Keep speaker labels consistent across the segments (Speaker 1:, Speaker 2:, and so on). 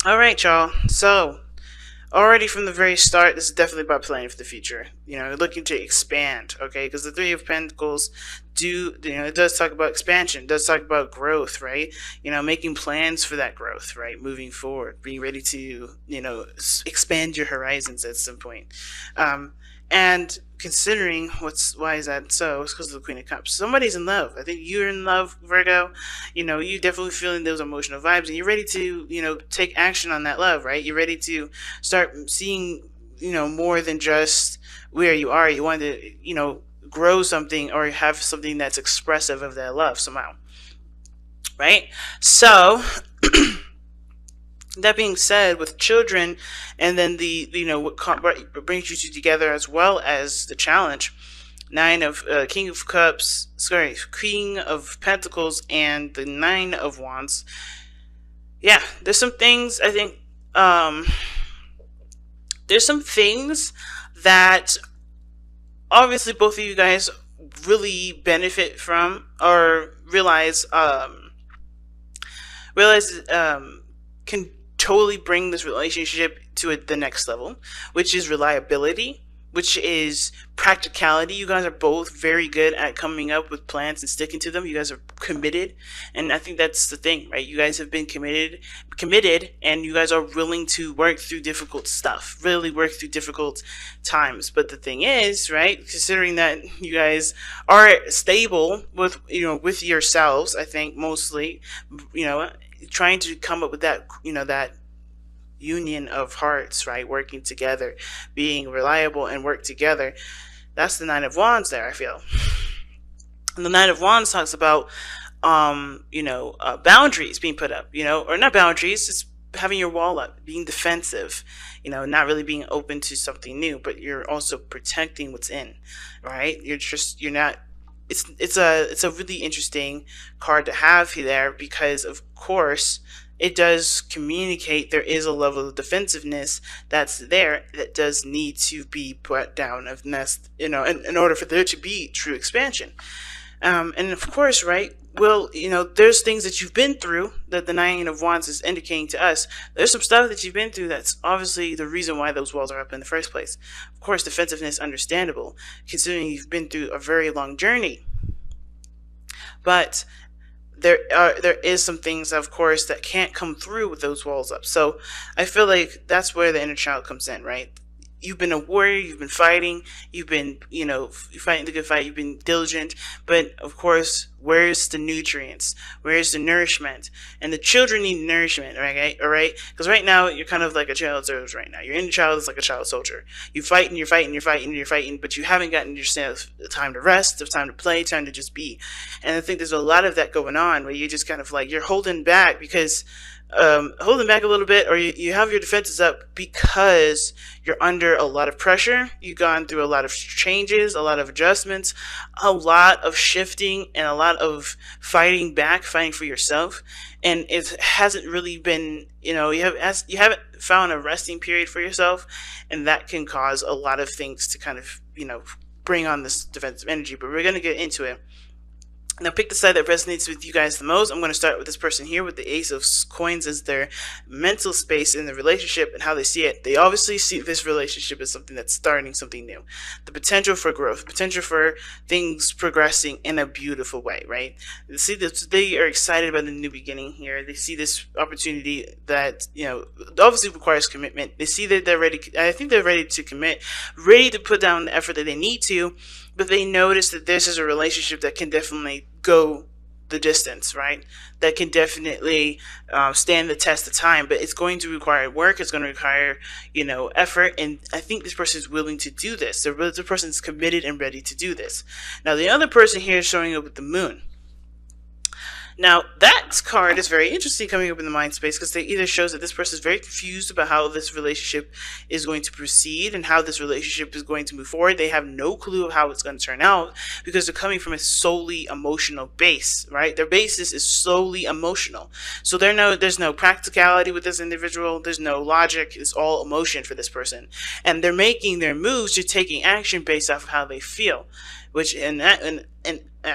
Speaker 1: All right, y'all. So, already from the very start, this is definitely about planning for the future. Looking to expand, okay? Because the Three of Pentacles it does talk about expansion, it does talk about growth, right? Making plans for that growth, right? Moving forward, being ready to, expand your horizons at some point. And considering why is that so? It's because of the Queen of Cups. Somebody's in love. I think you're in love, Virgo. You definitely feeling those emotional vibes, and you're ready to, take action on that love, right? You're ready to start seeing, more than just where you are. You want to, grow something or have something that's expressive of that love somehow, right? So that being said, with children, and then what brings you two together, as well as the challenge, King of Cups, sorry, King of Pentacles, and the Nine of Wands. Yeah, there's some things I think. There's some things that obviously both of you guys really benefit from, or realize can totally bring this relationship to the next level, which is reliability, which is practicality. You guys are both very good at coming up with plans and sticking to them. You guys are committed, and I think that's the thing, right? You guys have been committed, and you guys are willing to work through difficult stuff, really work through difficult times. But the thing is, right, considering that you guys are stable with yourselves, I think mostly, trying to come up with that union of hearts, right? Working together, being reliable and work together. That's the Nine of Wands there, I feel. And the Nine of Wands talks about, boundaries being put up, or not boundaries, just having your wall up, being defensive, not really being open to something new, but you're also protecting what's in, right? You're not, it's a really interesting card to have there, because of course it does communicate there is a level of defensiveness that's there that does need to be put down of nest, in order for there to be true expansion. And of course, right, well, there's things that you've been through that the Nine of Wands is indicating to us. There's some stuff that you've been through that's obviously the reason why those walls are up in the first place. Of course, defensiveness, understandable, considering you've been through a very long journey. But there is some things, of course, that can't come through with those walls up. So I feel like that's where the inner child comes in, right? You've been a warrior, you've been fighting, you've been, fighting the good fight, you've been diligent, but of course, where's the nutrients? Where's the nourishment? And the children need nourishment, right? All right? Because right now, you're kind of like a child soldier right now. Your inner child is like a child soldier. You're fighting, but you haven't gotten yourself the time to rest, the time to play, time to just be. And I think there's a lot of that going on, where you just kind of like, you're holding back because holding back a little bit, or you have your defenses up because you're under a lot of pressure. You've gone through a lot of changes, a lot of adjustments, a lot of shifting, and a lot of fighting back, fighting for yourself. And it hasn't really been, you haven't found a resting period for yourself, and that can cause a lot of things to kind of, bring on this defensive energy. But we're going to get into it. Now, pick the side that resonates with you guys the most. I'm going to start with this person here with the Ace of Coins as their mental space in the relationship and how they see it. They obviously see this relationship as something that's starting something new. The potential for growth, potential for things progressing in a beautiful way, right? They see this, they are excited about the new beginning here. They see this opportunity that, obviously requires commitment. They see that they're ready. I think they're ready to commit, ready to put down the effort that they need to. But they notice that this is a relationship that can definitely go the distance, right? That can definitely stand the test of time. But it's going to require work. It's going to require, effort. And I think this person is willing to do this. The person is committed and ready to do this. Now, the other person here is showing up with the moon. Now, that card is very interesting coming up in the mind space, because it either shows that this person is very confused about how this relationship is going to proceed and how this relationship is going to move forward. They have no clue of how it's going to turn out, because they're coming from a solely emotional base, right? Their basis is solely emotional. So there's no practicality with this individual. There's no logic. It's all emotion for this person. And they're making their moves, to taking action based off of how they feel. which and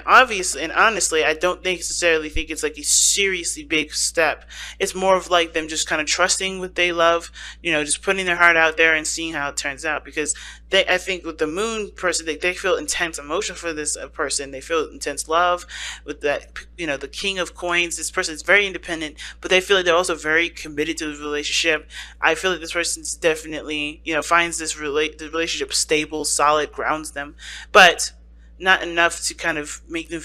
Speaker 1: obviously and honestly, I don't necessarily think it's like a seriously big step. It's more of like them just kind of trusting what they love, just putting their heart out there and seeing how it turns out. Because I think with the moon person, they feel intense emotion for this person. They feel intense love with that, the king of coins. This person is very independent, but they feel like they're also very committed to the relationship. I feel like this person's definitely, finds the relationship stable, solid, grounds them, but not enough to kind of make them,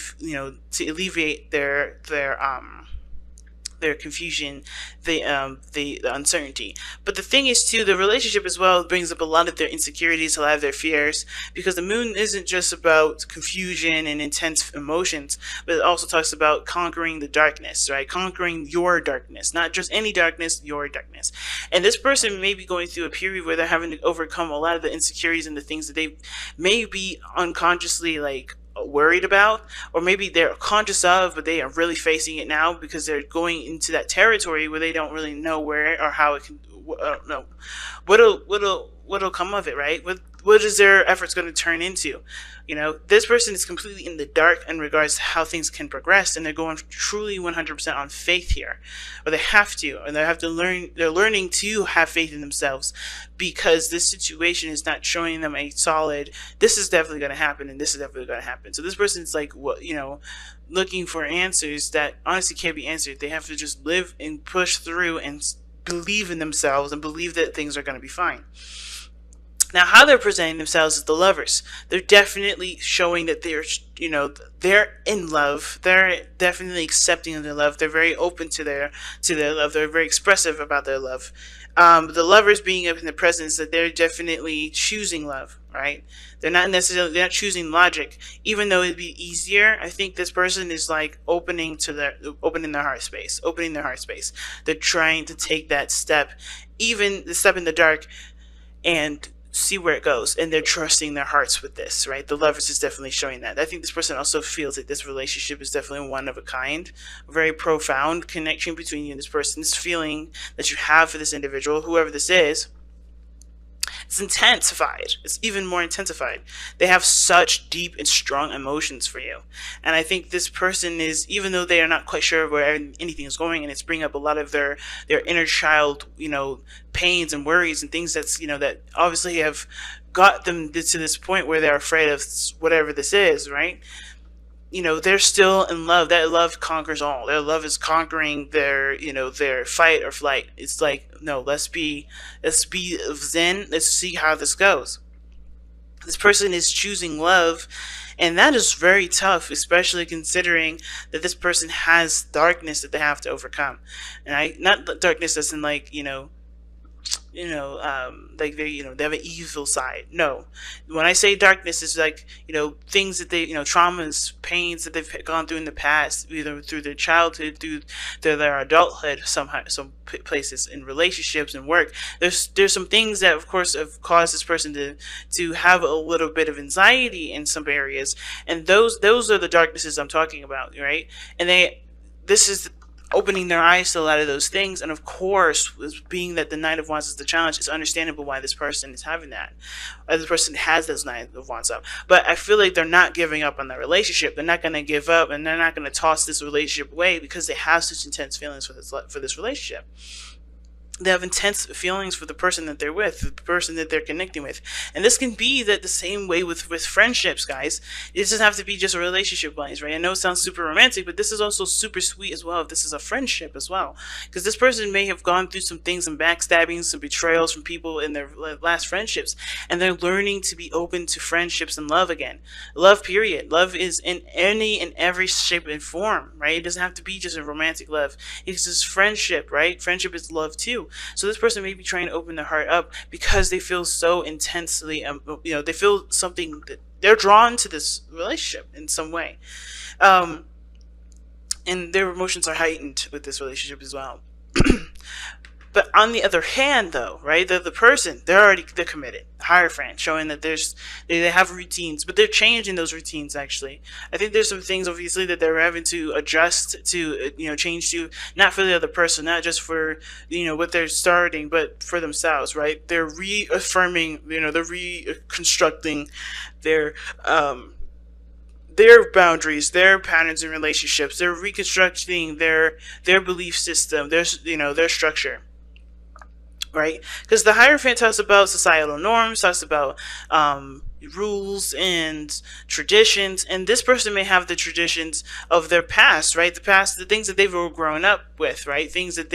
Speaker 1: to alleviate their confusion, the uncertainty. But the thing is too, the relationship as well brings up a lot of their insecurities, a lot of their fears, because the moon isn't just about confusion and intense emotions, but it also talks about conquering the darkness, right? Conquering your darkness, not just any darkness, your darkness. And this person may be going through a period where they're having to overcome a lot of the insecurities and the things that they may be unconsciously like worried about, or maybe they're conscious of, but they are really facing it now because they're going into that territory where they don't really know where or how it can, no, what'll come of it, right? What is their efforts going to turn into? This person is completely in the dark in regards to how things can progress, and they're going truly 100% on faith here, or they have to, and they have to learn. They're learning to have faith in themselves, because this situation is not showing them a solid. This is definitely going to happen, and this is definitely going to happen. So this person is like, what, looking for answers that honestly can't be answered. They have to just live and push through and believe in themselves and believe that things are going to be fine. Now, how they're presenting themselves as the lovers, they're definitely showing that they're in love. They're definitely accepting of their love. They're very open to their love. They're very expressive about their love. The lovers being up in the presence, that they're definitely choosing love, right? They're not choosing logic, even though it'd be easier. I think this person is like opening their heart space, opening their heart space. They're trying to take that step, even the step in the dark, and see where it goes, and they're trusting their hearts with this, right? The lovers is definitely showing that. I think this person also feels that this relationship is definitely one of a kind, a very profound connection between you and this person. This feeling that you have for this individual, whoever this is, it's intensified. It's even more intensified. They have such deep and strong emotions for you. And I think this person is, even though they are not quite sure where anything is going, and it's bringing up a lot of their inner child, pains and worries and things that obviously have got them to this point where they're afraid of whatever this is, right? They're still in love. That love conquers all. Their love is conquering their fight or flight. It's like, no, let's be zen. Let's see how this goes. This person is choosing love, and that is very tough, especially considering that this person has darkness that they have to overcome. And not darkness as in like, like they have an evil side. No, when I say darkness, is like, things that they, traumas, pains that they've gone through in the past, either through their childhood, through their adulthood, some places in relationships and work. There's some things that of course have caused this person to have a little bit of anxiety in some areas, and those are the darknesses I'm talking about, right? And this is opening their eyes to a lot of those things. And of course, being that the Knight of Wands is the challenge, it's understandable why this person is having that. Why this person has this Knight of Wands up. But I feel like they're not giving up on that relationship. They're not going to give up, and they're not going to toss this relationship away, because they have such intense feelings for this relationship. They have intense feelings for the person that they're with, the person that they're connecting with. And this can be that the same way with friendships, guys. It doesn't have to be just a relationship wise, right? I know it sounds super romantic, but this is also super sweet as well if this is a friendship as well. Because this person may have gone through some things, some backstabbing, some betrayals from people in their last friendships, and they're learning to be open to friendships and love again. Love, period. Love is in any and every shape and form, right? It doesn't have to be just a romantic love. It's just friendship, right? Friendship is love too. So this person may be trying to open their heart up because they feel so intensely, they feel something that they're drawn to this relationship in some way. And their emotions are heightened with this relationship as well. But on the other hand, though, right, the person, they're committed. Hierophant, showing that they have routines, but they're changing those routines, actually. I think there's some things, obviously, that they're having to adjust to, change to, not for the other person, not just for, what they're starting, but for themselves, right? They're reaffirming, they're reconstructing their their boundaries, their patterns in relationships. They're reconstructing their belief system, their structure, right? Because the Hierophant talks about societal norms, talks about rules and traditions, and this person may have the traditions of their past, right? The past, the things that they've grown up with, right? Things that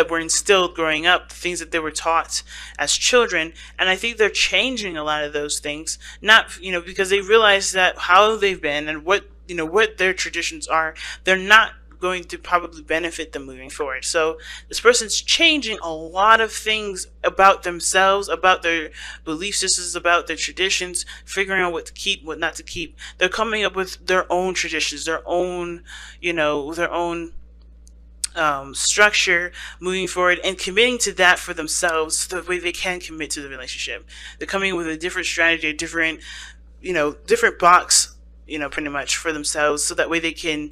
Speaker 1: were instilled growing up, the things that they were taught as children. And I think they're changing a lot of those things, not, because they realize that how they've been and what their traditions are, they're not going to probably benefit them moving forward. So this person's changing a lot of things about themselves, about their belief systems, about their traditions, figuring out what to keep, what not to keep. They're coming up with their own traditions, their own structure moving forward, and committing to that for themselves so the way they can commit to the relationship. They're coming with a different strategy, a different box, pretty much for themselves, so that way they can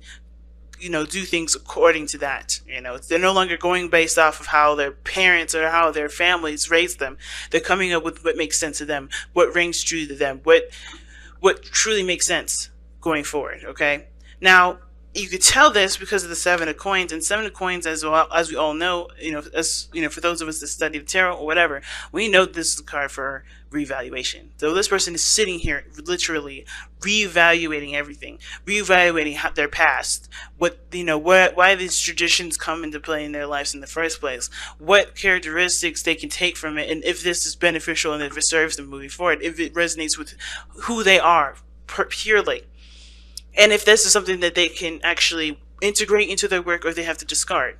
Speaker 1: do things according to that. They're no longer going based off of how their parents or how their families raised them. They're coming up with what makes sense to them, what rings true to them, what truly makes sense going forward. Okay, now you could tell this because of the Seven of Coins, and Seven of Coins, as well as we all know, for those of us that study the tarot or whatever, we know this is a card for reevaluation. So this person is sitting here literally reevaluating everything, reevaluating their past, why these traditions come into play in their lives in the first place, what characteristics they can take from it, and if this is beneficial and if it serves them moving forward, if it resonates with who they are purely. And if this is something that they can actually integrate into their work or they have to discard,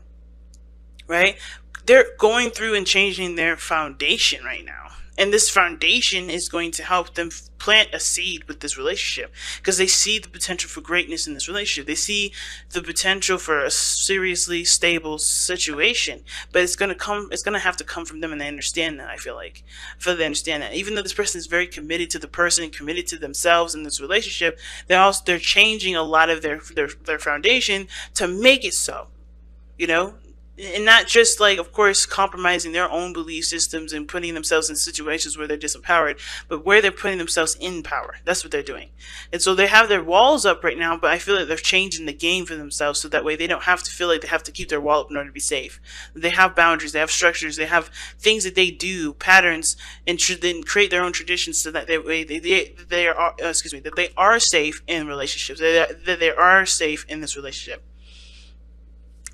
Speaker 1: right? They're going through and changing their foundation right now. And this foundation is going to help them plant a seed with this relationship, because they see the potential for greatness in this relationship. They see the potential for a seriously stable situation, but it's going to have to come from them, and they understand that. I feel they understand that. Even though this person is very committed to the person, committed to themselves in this relationship, they're changing a lot of their foundation to make it so, and not just, like, of course, compromising their own belief systems and putting themselves in situations where they're disempowered, but where they're putting themselves in power. That's what they're doing. And so they have their walls up right now, but I feel like they're changing the game for themselves, so that way they don't have to feel like they have to keep their wall up in order to be safe. They have boundaries, they have structures, they have things that they do, patterns, and then create their own traditions, so that they are safe in relationships, that they are safe in this relationship.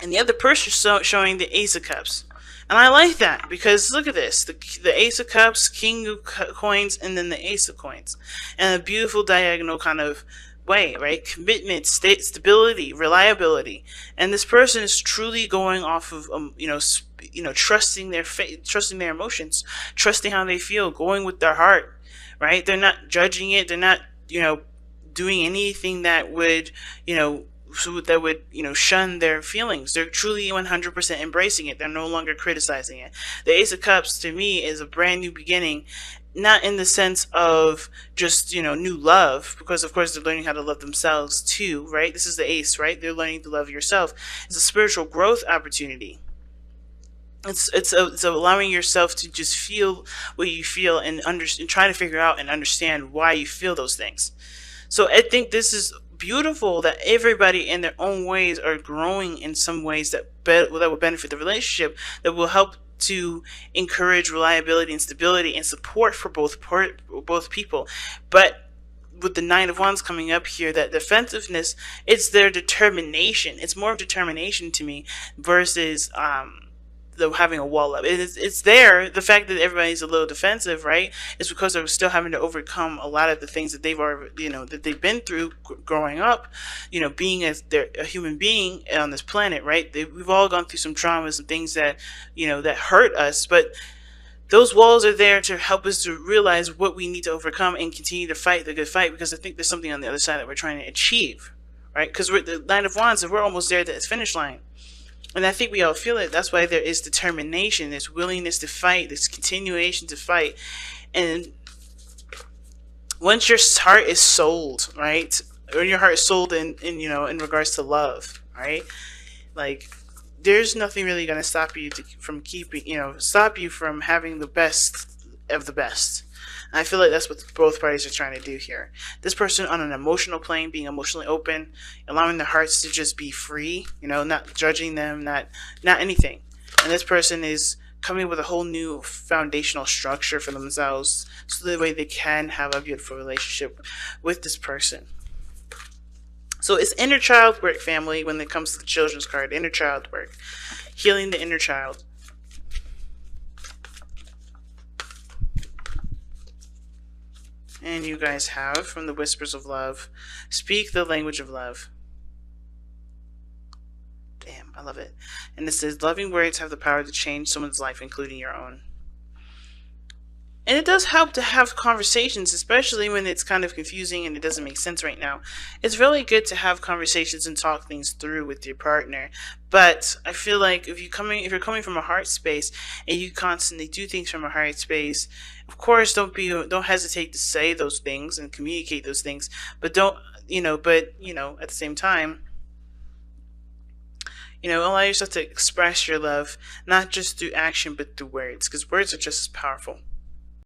Speaker 1: And the other person showing the Ace of Cups. And I like that, because look at this. The Ace of Cups, King of Coins, and then the Ace of Coins. And a beautiful diagonal kind of way, right? Commitment, stability, reliability. And this person is truly going off of, trusting their faith, trusting their emotions, trusting how they feel, going with their heart, right? They're not judging it. They're not, doing anything that would, shun their feelings. They're truly 100% embracing it. They're no longer criticizing it. The Ace of Cups, to me, is a brand new beginning, not in the sense of just, new love, because of course they're learning how to love themselves too, right? This is the Ace, right? They're learning to love yourself. It's a spiritual growth opportunity. It's allowing yourself to just feel what you feel, and try to figure out and understand why you feel those things. So I think this is beautiful, that everybody in their own ways are growing in some ways that will benefit the relationship, that will help to encourage reliability and stability and support for both people. But with the Nine of Wands coming up here, that defensiveness, it's their determination. It's more of determination to me versus having a wall up. It's there. The fact that everybody's a little defensive, right, is because they're still having to overcome a lot of the things that they've been through growing up, being a human being on this planet, right? We've all gone through some traumas and things that that hurt us, but those walls are there to help us to realize what we need to overcome and continue to fight the good fight, because I think there's something on the other side that we're trying to achieve, right? Because we're the Nine of Wands, and we're almost there at the finish line. And I think we all feel it. That's why there is determination, this willingness to fight, this continuation to fight. And once your heart is sold, right? Or your heart is sold in regards to love, right? Like, there's nothing really going to stop you from having the best of the best. And I feel like that's what both parties are trying to do here. This person on an emotional plane, being emotionally open, allowing their hearts to just be free, not judging them, not anything. And this person is coming with a whole new foundational structure for themselves so that way they can have a beautiful relationship with this person. So it's inner child work, family, when it comes to the children's card. Inner child work. Healing the inner child. And you guys have, from the Whispers of Love, speak the language of love. Damn, I love it. And it says, loving words have the power to change someone's life, including your own. And it does help to have conversations, especially when it's kind of confusing and it doesn't make sense right now. It's really good to have conversations and talk things through with your partner. But I feel like if you're coming from a heart space and you constantly do things from a heart space, of course don't hesitate to say those things and communicate those things. But don't at the same time, allow yourself to express your love, not just through action but through words, because words are just as powerful.